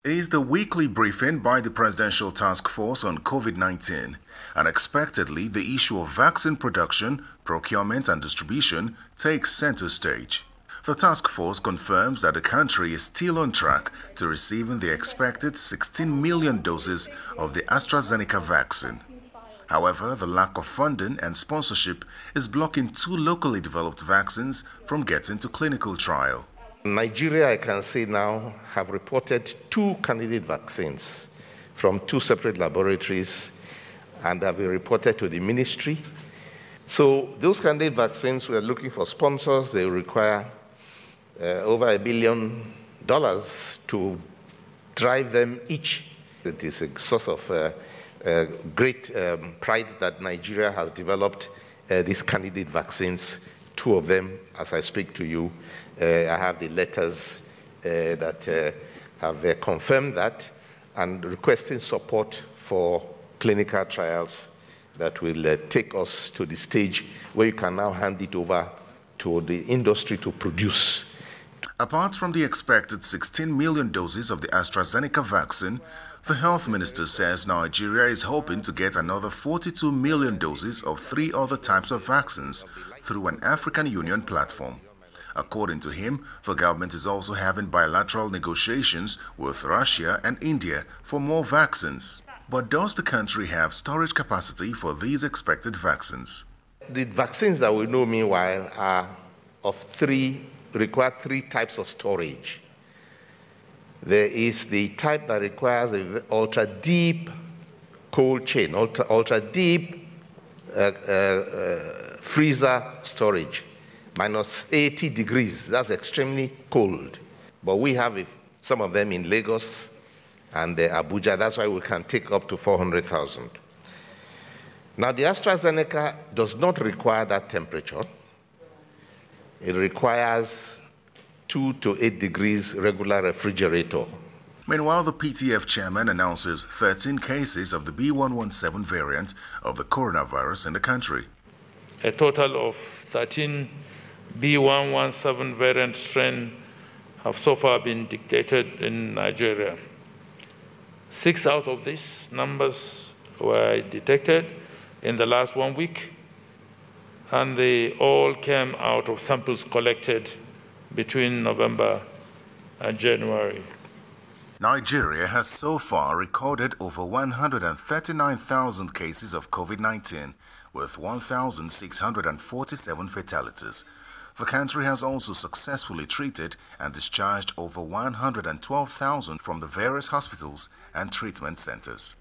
Is the weekly briefing by the Presidential Task Force on COVID-19. Unexpectedly, the issue of vaccine production, procurement and distribution takes center stage. The task force confirms that the country is still on track to receiving the expected 16 million doses of the AstraZeneca vaccine. However, the lack of funding and sponsorship is blocking two locally developed vaccines from getting to clinical trial. Nigeria, I can say now, have reported 2 candidate vaccines from 2 separate laboratories and have been reported to the ministry. So those candidate vaccines, we are looking for sponsors. They require over $1 billion to drive them each. It is a source of great pride that Nigeria has developed these candidate vaccines. 2 of them, as I speak to you, I have the letters that have confirmed that and requesting support for clinical trials that will take us to the stage where you can now hand it over to the industry to produce. Apart from the expected 16 million doses of the AstraZeneca vaccine, the health minister says Nigeria is hoping to get another 42 million doses of 3 other types of vaccines through an African Union platform. According to him, the government is also having bilateral negotiations with Russia and India for more vaccines. But does the country have storage capacity for these expected vaccines? The vaccines that we know, meanwhile, are require 3 types of storage. There is the type that requires an ultra-deep cold chain, ultra-deep freezer storage, minus 80 degrees. That's extremely cold. But we have some of them in Lagos and Abuja. That's why we can take up to 400,000. Now, the AstraZeneca does not require that temperature. It requires 2 to 8 degrees regular refrigerator. Meanwhile, the PTF chairman announces 13 cases of the B.1.1.7 variant of the coronavirus in the country. A total of 13 B.1.1.7 variant strain have so far been detected in Nigeria. 6 out of these numbers were detected in the last 1 week, and they all came out of samples collected between November and January. Nigeria has so far recorded over 139,000 cases of COVID-19 with 1,647 fatalities. The country has also successfully treated and discharged over 112,000 from the various hospitals and treatment centers.